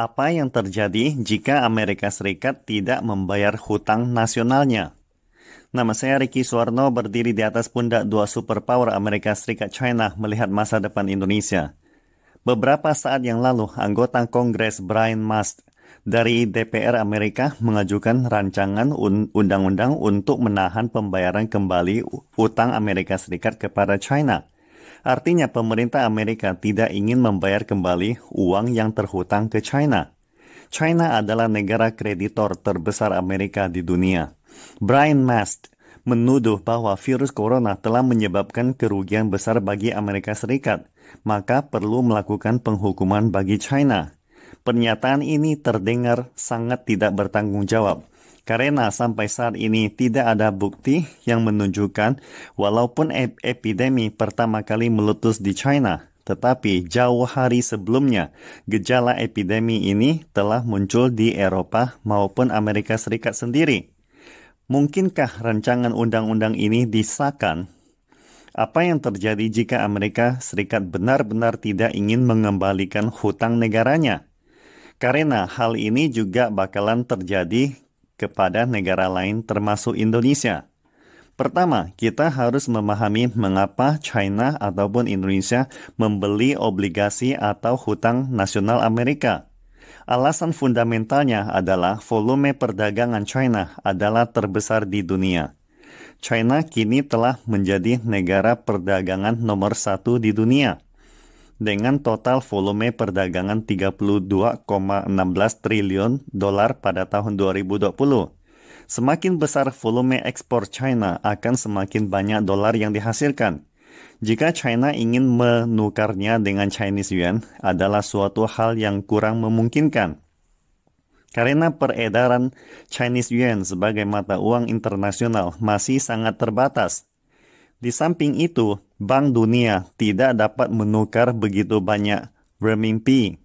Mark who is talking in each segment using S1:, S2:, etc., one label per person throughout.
S1: Apa yang terjadi jika Amerika Serikat tidak membayar hutang nasionalnya? Nama saya Ricky Suwarno, berdiri di atas pundak dua superpower Amerika Serikat China melihat masa depan Indonesia. Beberapa saat yang lalu, anggota Kongres Brian Mast dari DPR Amerika mengajukan rancangan undang-undang untuk menahan pembayaran kembali utang Amerika Serikat kepada China. Artinya pemerintah Amerika tidak ingin membayar kembali uang yang terhutang ke China. China adalah negara kreditor terbesar Amerika di dunia. Brian Mast menuduh bahwa virus corona telah menyebabkan kerugian besar bagi Amerika Serikat, maka perlu melakukan penghukuman bagi China. Pernyataan ini terdengar sangat tidak bertanggung jawab, karena sampai saat ini tidak ada bukti yang menunjukkan walaupun epidemi pertama kali meletus di China, tetapi jauh hari sebelumnya, gejala epidemi ini telah muncul di Eropa maupun Amerika Serikat sendiri. Mungkinkah rancangan undang-undang ini disahkan? Apa yang terjadi jika Amerika Serikat benar-benar tidak ingin mengembalikan hutang negaranya? Karena hal ini juga bakalan terjadi kepada negara lain termasuk Indonesia. Pertama, kita harus memahami mengapa China ataupun Indonesia membeli obligasi atau hutang nasional Amerika. Alasan fundamentalnya adalah volume perdagangan China adalah terbesar di dunia. China kini telah menjadi negara perdagangan nomor 1 di dunia, dengan total volume perdagangan 32,16 triliun dolar pada tahun 2020. Semakin besar volume ekspor China, akan semakin banyak dolar yang dihasilkan. Jika China ingin menukarnya dengan Chinese yuan, adalah suatu hal yang kurang memungkinkan. Karena peredaran Chinese yuan sebagai mata uang internasional masih sangat terbatas. Di samping itu, Bank Dunia tidak dapat menukar begitu banyak renminbi,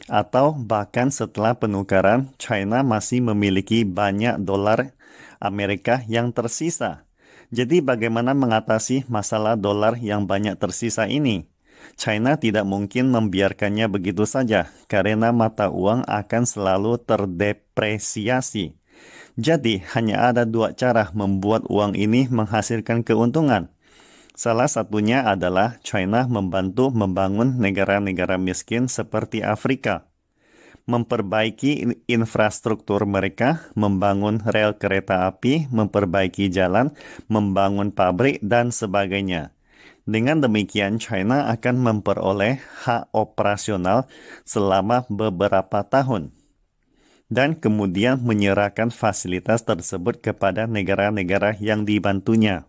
S1: atau bahkan setelah penukaran, China masih memiliki banyak dolar Amerika yang tersisa. Jadi bagaimana mengatasi masalah dolar yang banyak tersisa ini? China tidak mungkin membiarkannya begitu saja, karena mata uang akan selalu terdepresiasi. Jadi hanya ada dua cara membuat uang ini menghasilkan keuntungan. Salah satunya adalah China membantu membangun negara-negara miskin seperti Afrika, memperbaiki infrastruktur mereka, membangun rel kereta api, memperbaiki jalan, membangun pabrik, dan sebagainya. Dengan demikian, China akan memperoleh hak operasional selama beberapa tahun, dan kemudian menyerahkan fasilitas tersebut kepada negara-negara yang dibantunya.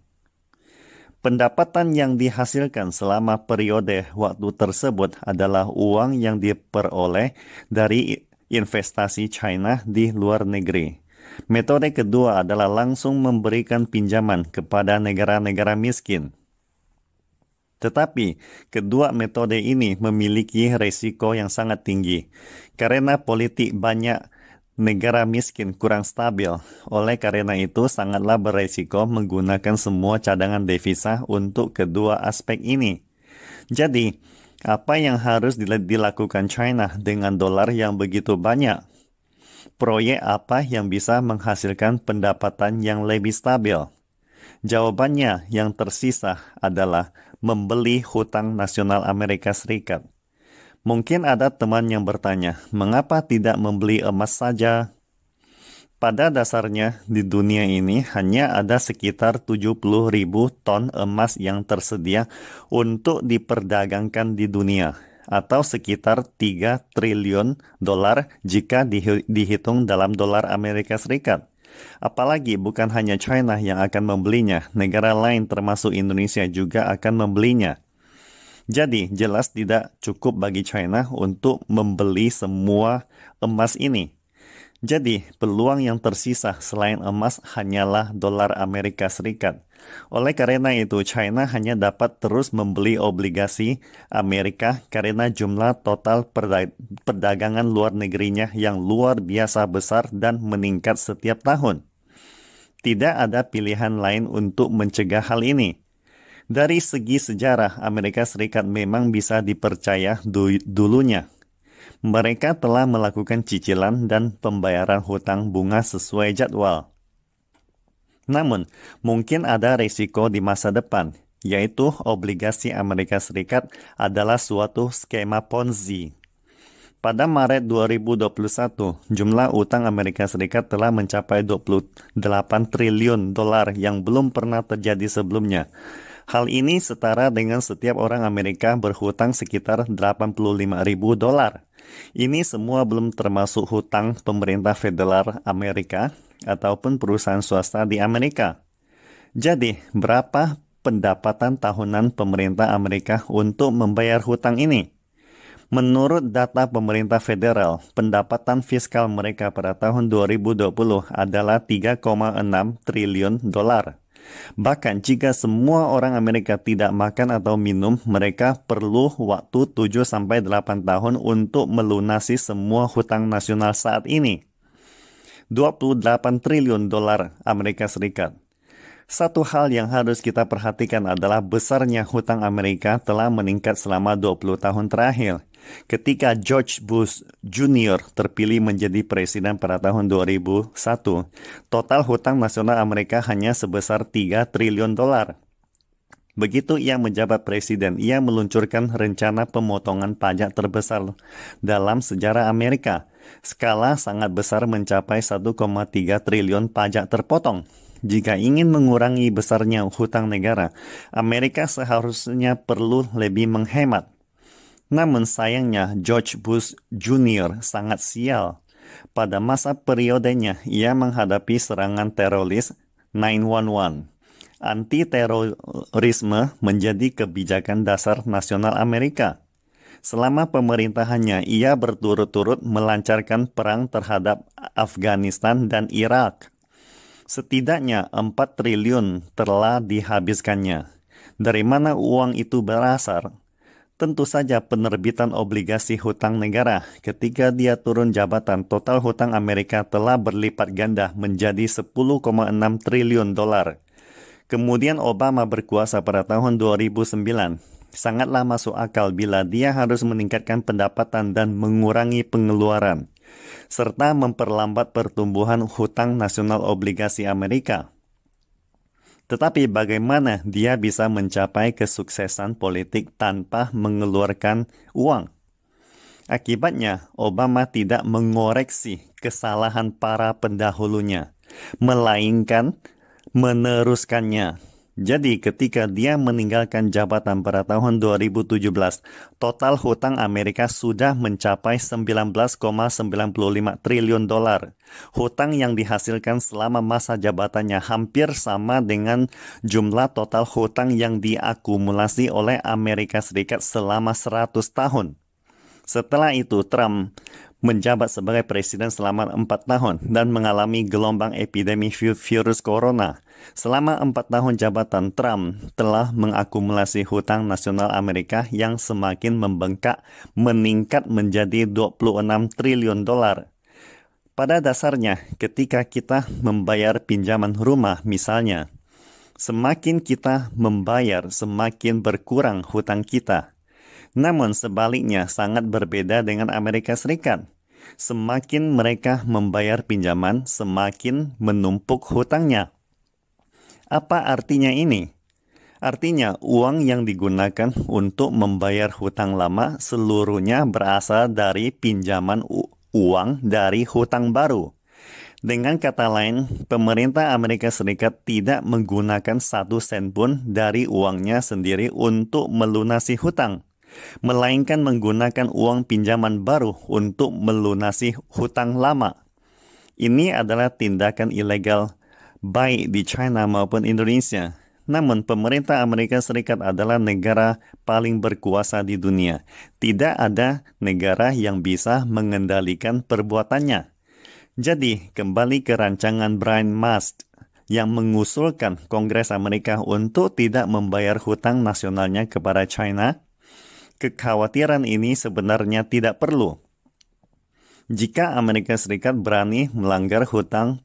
S1: Pendapatan yang dihasilkan selama periode waktu tersebut adalah uang yang diperoleh dari investasi China di luar negeri. Metode kedua adalah langsung memberikan pinjaman kepada negara-negara miskin. Tetapi, kedua metode ini memiliki risiko yang sangat tinggi, karena politik banyak negara miskin kurang stabil. Oleh karena itu, sangatlah beresiko menggunakan semua cadangan devisa untuk kedua aspek ini. Jadi, apa yang harus dilakukan China dengan dolar yang begitu banyak? Proyek apa yang bisa menghasilkan pendapatan yang lebih stabil? Jawabannya yang tersisa adalah membeli hutang nasional Amerika Serikat. Mungkin ada teman yang bertanya, mengapa tidak membeli emas saja? Pada dasarnya, di dunia ini hanya ada sekitar 70.000 ton emas yang tersedia untuk diperdagangkan di dunia, atau sekitar 3 triliun dolar jika dihitung dalam dolar Amerika Serikat. Apalagi bukan hanya China yang akan membelinya, negara lain termasuk Indonesia juga akan membelinya. Jadi, jelas tidak cukup bagi China untuk membeli semua emas ini. Jadi, peluang yang tersisa selain emas hanyalah dolar Amerika Serikat. Oleh karena itu, China hanya dapat terus membeli obligasi Amerika karena jumlah total perdagangan luar negerinya yang luar biasa besar dan meningkat setiap tahun. Tidak ada pilihan lain untuk mencegah hal ini. Dari segi sejarah, Amerika Serikat memang bisa dipercaya dulunya. Mereka telah melakukan cicilan dan pembayaran hutang bunga sesuai jadwal. Namun, mungkin ada risiko di masa depan, yaitu obligasi Amerika Serikat adalah suatu skema Ponzi. Pada Maret 2021, jumlah utang Amerika Serikat telah mencapai 28 triliun dolar yang belum pernah terjadi sebelumnya. Hal ini setara dengan setiap orang Amerika berhutang sekitar 85.000 dolar. Ini semua belum termasuk hutang pemerintah federal Amerika ataupun perusahaan swasta di Amerika. Jadi, berapa pendapatan tahunan pemerintah Amerika untuk membayar hutang ini? Menurut data pemerintah federal, pendapatan fiskal mereka pada tahun 2020 adalah 3,6 triliun dolar. Bahkan jika semua orang Amerika tidak makan atau minum, mereka perlu waktu 7-8 tahun untuk melunasi semua hutang nasional saat ini. 28 triliun dolar Amerika Serikat. Satu hal yang harus kita perhatikan adalah besarnya hutang Amerika telah meningkat selama 20 tahun terakhir. Ketika George Bush Jr. terpilih menjadi presiden pada tahun 2001, total hutang nasional Amerika hanya sebesar 3 triliun dolar. Begitu ia menjabat presiden, ia meluncurkan rencana pemotongan pajak terbesar dalam sejarah Amerika. Skala sangat besar mencapai 1,3 triliun pajak terpotong. Jika ingin mengurangi besarnya hutang negara, Amerika seharusnya perlu lebih menghemat. Namun sayangnya George Bush Jr. sangat sial. Pada masa periodenya, ia menghadapi serangan teroris 9/11. Anti-terorisme menjadi kebijakan dasar nasional Amerika. Selama pemerintahannya, ia berturut-turut melancarkan perang terhadap Afghanistan dan Irak. Setidaknya 4 triliun telah dihabiskannya. Dari mana uang itu berasal? Tentu saja penerbitan obligasi hutang negara. Ketika dia turun jabatan, total hutang Amerika telah berlipat ganda menjadi 10,6 triliun dolar. Kemudian Obama berkuasa pada tahun 2009. Sangatlah masuk akal bila dia harus meningkatkan pendapatan dan mengurangi pengeluaran, serta memperlambat pertumbuhan hutang nasional obligasi Amerika. Tetapi bagaimana dia bisa mencapai kesuksesan politik tanpa mengeluarkan uang? Akibatnya, Obama tidak mengoreksi kesalahan para pendahulunya, melainkan meneruskannya. Jadi ketika dia meninggalkan jabatan pada tahun 2017, total hutang Amerika sudah mencapai 19,95 triliun dolar. Hutang yang dihasilkan selama masa jabatannya hampir sama dengan jumlah total hutang yang diakumulasi oleh Amerika Serikat selama 100 tahun. Setelah itu, Trump menjabat sebagai presiden selama 4 tahun dan mengalami gelombang epidemi virus corona. Selama 4 tahun jabatan, Trump telah mengakumulasi hutang nasional Amerika yang semakin membengkak, meningkat menjadi 26 triliun dolar. Pada dasarnya, ketika kita membayar pinjaman rumah misalnya, semakin kita membayar, semakin berkurang hutang kita. Namun sebaliknya sangat berbeda dengan Amerika Serikat. Semakin mereka membayar pinjaman, semakin menumpuk hutangnya. Apa artinya ini? Artinya uang yang digunakan untuk membayar hutang lama seluruhnya berasal dari pinjaman uang dari hutang baru. Dengan kata lain, pemerintah Amerika Serikat tidak menggunakan 1 sen pun dari uangnya sendiri untuk melunasi hutang, melainkan menggunakan uang pinjaman baru untuk melunasi hutang lama. Ini adalah tindakan ilegal baik di China maupun Indonesia. Namun pemerintah Amerika Serikat adalah negara paling berkuasa di dunia. Tidak ada negara yang bisa mengendalikan perbuatannya. Jadi kembali ke rancangan Brian Mast yang mengusulkan Kongres Amerika untuk tidak membayar hutang nasionalnya kepada China. Kekhawatiran ini sebenarnya tidak perlu. Jika Amerika Serikat berani melanggar hutang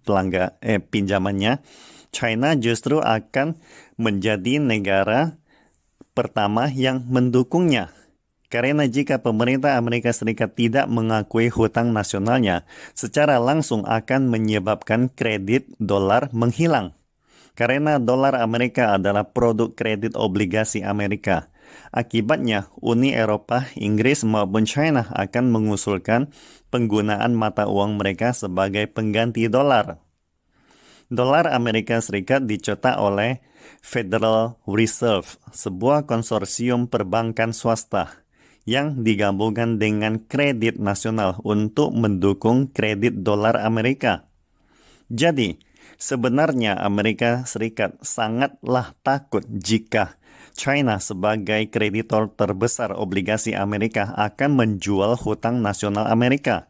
S1: pinjamannya, China justru akan menjadi negara pertama yang mendukungnya. Karena jika pemerintah Amerika Serikat tidak mengakui hutang nasionalnya, secara langsung akan menyebabkan kredit dolar menghilang. Karena dolar Amerika adalah produk kredit obligasi Amerika. Akibatnya, Uni Eropa, Inggris maupun China akan mengusulkan penggunaan mata uang mereka sebagai pengganti dolar. Dolar Amerika Serikat dicetak oleh Federal Reserve, sebuah konsorsium perbankan swasta yang digabungkan dengan kredit nasional untuk mendukung kredit dolar Amerika. Jadi, sebenarnya Amerika Serikat sangatlah takut jika China sebagai kreditor terbesar obligasi Amerika akan menjual hutang nasional Amerika,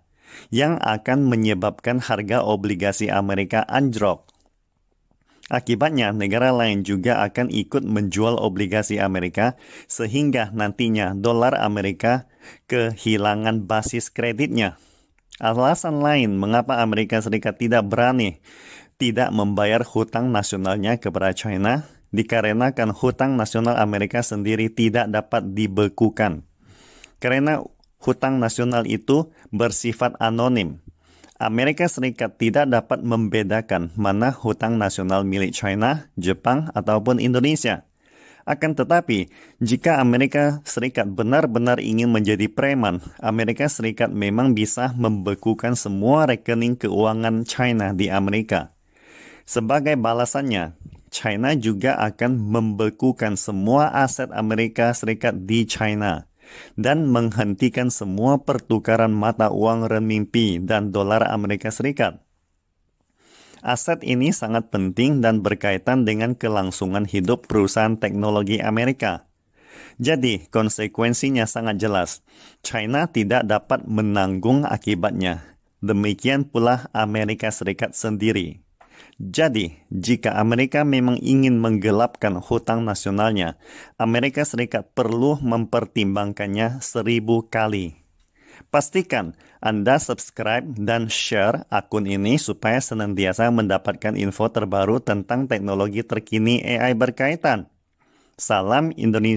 S1: yang akan menyebabkan harga obligasi Amerika anjlok. Akibatnya, negara lain juga akan ikut menjual obligasi Amerika, sehingga nantinya dolar Amerika kehilangan basis kreditnya. Alasan lain mengapa Amerika Serikat tidak membayar hutang nasionalnya kepada China, dikarenakan hutang nasional Amerika sendiri tidak dapat dibekukan. Karena hutang nasional itu bersifat anonim. Amerika Serikat tidak dapat membedakan mana hutang nasional milik China, Jepang, ataupun Indonesia. Akan tetapi, jika Amerika Serikat benar-benar ingin menjadi preman, Amerika Serikat memang bisa membekukan semua rekening keuangan China di Amerika. Sebagai balasannya, China juga akan membekukan semua aset Amerika Serikat di China dan menghentikan semua pertukaran mata uang renminbi dan dolar Amerika Serikat. Aset ini sangat penting dan berkaitan dengan kelangsungan hidup perusahaan teknologi Amerika. Jadi, konsekuensinya sangat jelas. China tidak dapat menanggung akibatnya. Demikian pula Amerika Serikat sendiri. Jadi, jika Amerika memang ingin menggelapkan hutang nasionalnya, Amerika Serikat perlu mempertimbangkannya 1000 kali. Pastikan Anda subscribe dan share akun ini supaya senantiasa mendapatkan info terbaru tentang teknologi terkini AI berkaitan. Salam Indonesia.